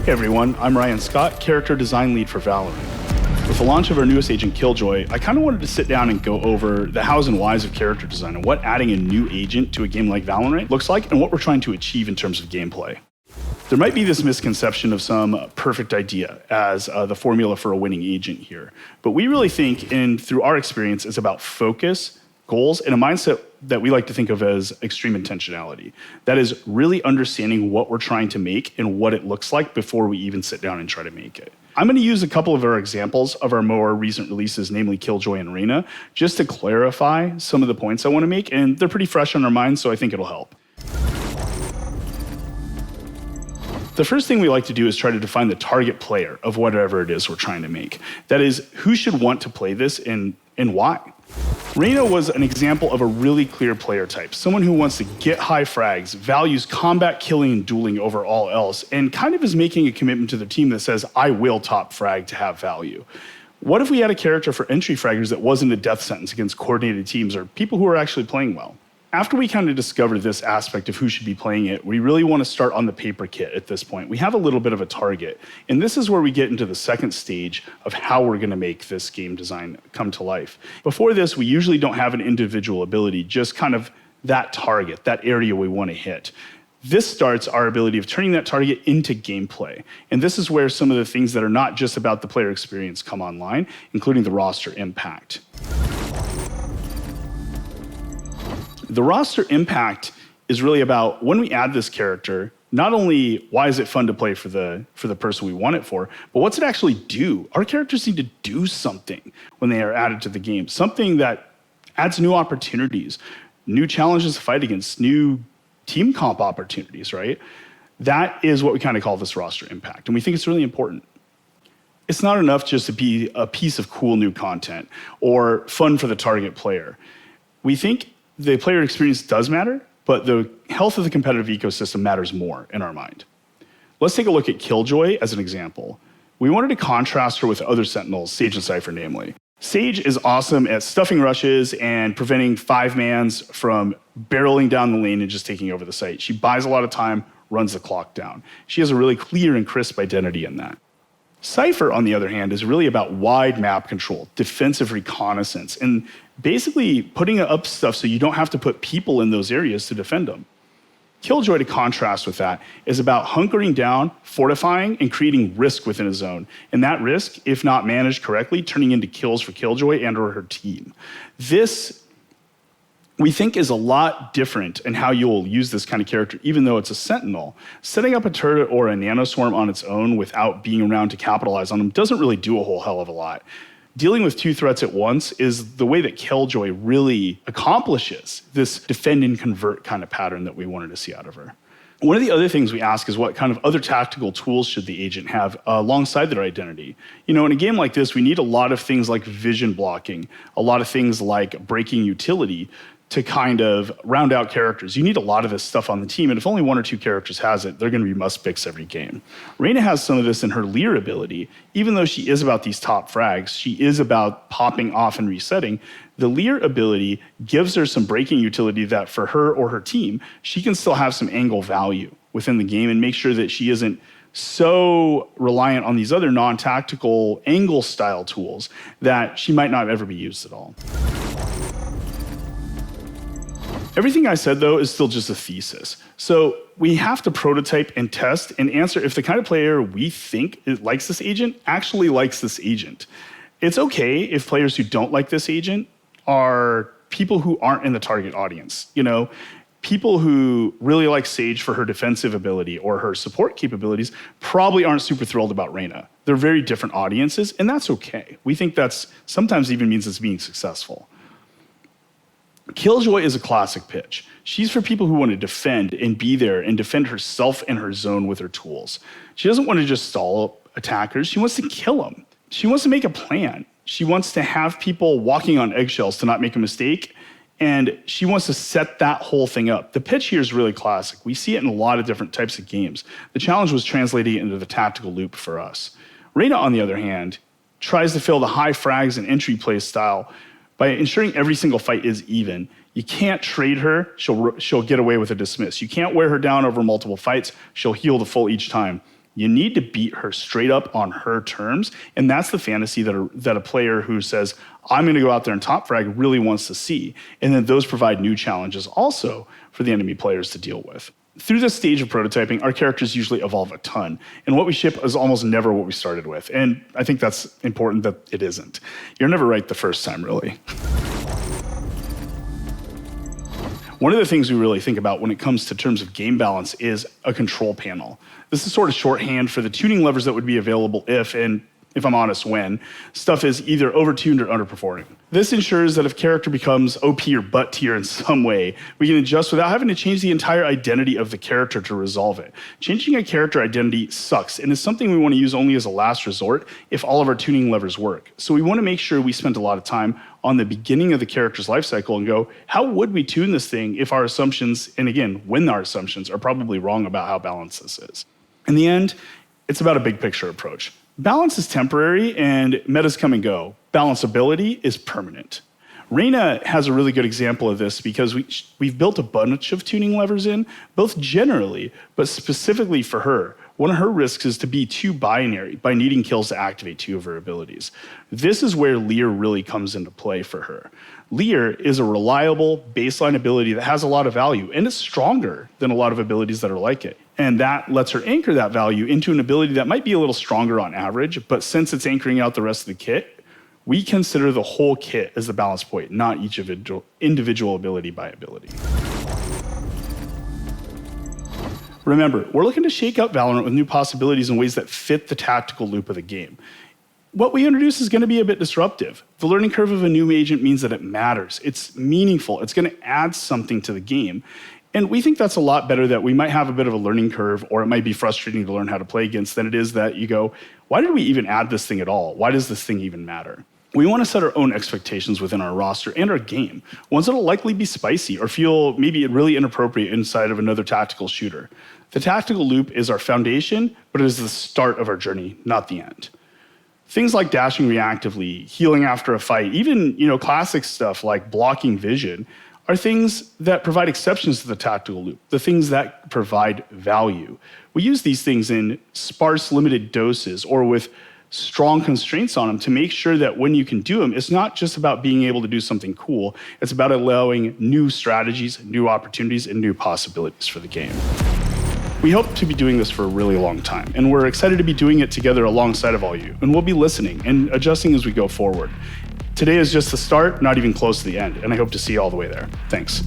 Hey everyone, I'm Ryan Scott, character design lead for VALORANT. With the launch of our newest agent, Killjoy, I kind of wanted to sit down and go over the hows and whys of character design and what adding a new agent to a game like VALORANT looks like and what we're trying to achieve in terms of gameplay. There might be this misconception of some perfect idea as the formula for a winning agent here, but we really think, and through our experience, it's about focus, goals, and a mindset that we like to think of as extreme intentionality. That is really understanding what we're trying to make and what it looks like before we even sit down and try to make it. I'm going to use a couple of our examples of our more recent releases, namely Killjoy and Reyna, just to clarify some of the points I want to make, and they're pretty fresh on our minds, so I think it'll help. The first thing we like to do is try to define the target player of whatever it is we're trying to make. That is, who should want to play this and why? Reyna was an example of a really clear player type, someone who wants to get high frags, values combat, killing, and dueling over all else, and kind of is making a commitment to the team that says, I will top frag to have value. What if we had a character for entry fraggers that wasn't a death sentence against coordinated teams or people who are actually playing well? After we kind of discovered this aspect of who should be playing it, we really want to start on the paper kit at this point. We have a little bit of a target, and this is where we get into the second stage of how we're going to make this game design come to life. Before this, we usually don't have an individual ability, just kind of that target, that area we want to hit. This starts our ability of turning that target into gameplay, and this is where some of the things that are not just about the player experience come online, including the roster impact. The roster impact is really about when we add this character, not only why is it fun to play for the person we want it for, but what's it actually do? Our characters need to do something when they are added to the game, something that adds new opportunities, new challenges to fight against, new team comp opportunities, right? That is what we kind of call this roster impact, and we think it's really important. It's not enough just to be a piece of cool new content or fun for the target player. We think the player experience does matter, but the health of the competitive ecosystem matters more in our mind. Let's take a look at Killjoy as an example. We wanted to contrast her with other Sentinels, Sage and Cypher namely. Sage is awesome at stuffing rushes and preventing 5-mans from barreling down the lane and just taking over the site. She buys a lot of time, runs the clock down. She has a really clear and crisp identity in that. Cypher, on the other hand, is really about wide map control, defensive reconnaissance, and basically putting up stuff so you don't have to put people in those areas to defend them. Killjoy, to contrast with that, is about hunkering down, fortifying, and creating risk within a zone. And that risk, if not managed correctly, turning into kills for Killjoy and or her team. This, we think, is a lot different in how you'll use this kind of character, even though it's a Sentinel. Setting up a turret or a nanoswarm on its own without being around to capitalize on them doesn't really do a whole hell of a lot. Dealing with two threats at once is the way that Killjoy really accomplishes this defend and convert kind of pattern that we wanted to see out of her. One of the other things we ask is what kind of other tactical tools should the agent have alongside their identity? You know, in a game like this, we need a lot of things like vision blocking, a lot of things like breaking utility to kind of round out characters. You need a lot of this stuff on the team, and if only one or two characters has it, they're going to be must-picks every game. Reyna has some of this in her Leer ability. Even though she is about these top frags, she is about popping off and resetting. The Leer ability gives her some breaking utility that for her or her team, she can still have some angle value within the game and make sure that she isn't so reliant on these other non-tactical angle-style tools that she might not ever be used at all. Everything I said, though, is still just a thesis. So we have to prototype and test and answer if the kind of player we think likes this agent actually likes this agent. It's okay if players who don't like this agent are people who aren't in the target audience. You know, people who really like Sage for her defensive ability or her support capabilities probably aren't super thrilled about Reyna. They're very different audiences, and that's okay. We think that's sometimes even means it's being successful. Killjoy is a classic pitch. She's for people who want to defend and be there and defend herself and her zone with her tools. She doesn't want to just stall attackers. She wants to kill them. She wants to make a plan. She wants to have people walking on eggshells to not make a mistake, and she wants to set that whole thing up. The pitch here is really classic. We see it in a lot of different types of games. The challenge was translating it into the tactical loop for us. Reyna, on the other hand, tries to fill the high frags and entry play style by ensuring every single fight is even. You can't trade her, she'll get away with a dismiss. You can't wear her down over multiple fights, she'll heal the full each time. You need to beat her straight up on her terms. And that's the fantasy that a player who says, I'm going to go out there and top frag really wants to see. And then those provide new challenges also for the enemy players to deal with. Through this stage of prototyping, our characters usually evolve a ton. And what we ship is almost never what we started with. And I think that's important that it isn't. You're never right the first time, really. One of the things we really think about when it comes to terms of game balance is a control panel. This is sort of shorthand for the tuning levers that would be available if I'm honest, when stuff is either overtuned or underperforming. This ensures that if character becomes OP or butt tier in some way, we can adjust without having to change the entire identity of the character to resolve it. Changing a character identity sucks and is something we want to use only as a last resort if all of our tuning levers work. So we want to make sure we spend a lot of time on the beginning of the character's life cycle and go, how would we tune this thing if our assumptions, and again, when our assumptions are probably wrong about how balanced this is. In the end, it's about a big picture approach. Balance is temporary and metas come and go. Balanceability is permanent. Reyna has a really good example of this because we've built a bunch of tuning levers in, both generally, but specifically for her. One of her risks is to be too binary by needing kills to activate two of her abilities. This is where Lear really comes into play for her. Lear is a reliable baseline ability that has a lot of value and is stronger than a lot of abilities that are like it. And that lets her anchor that value into an ability that might be a little stronger on average, but since it's anchoring out the rest of the kit, we consider the whole kit as the balance point, not each individual ability by ability. Remember, we're looking to shake up Valorant with new possibilities in ways that fit the tactical loop of the game. What we introduce is going to be a bit disruptive. The learning curve of a new agent means that it matters. It's meaningful. It's going to add something to the game. And we think that's a lot better that we might have a bit of a learning curve, or it might be frustrating to learn how to play against, than it is that you go, why did we even add this thing at all? Why does this thing even matter? We want to set our own expectations within our roster and our game, ones that'll likely be spicy or feel maybe really inappropriate inside of another tactical shooter. The tactical loop is our foundation, but it is the start of our journey, not the end. Things like dashing reactively, healing after a fight, even classic stuff like blocking vision, are things that provide exceptions to the tactical loop, the things that provide value. We use these things in sparse, limited doses or with strong constraints on them to make sure that when you can do them, it's not just about being able to do something cool, it's about allowing new strategies, new opportunities, and new possibilities for the game. We hope to be doing this for a really long time, and we're excited to be doing it together alongside of all you, and we'll be listening and adjusting as we go forward. Today is just the start, not even close to the end, and I hope to see you all the way there. Thanks.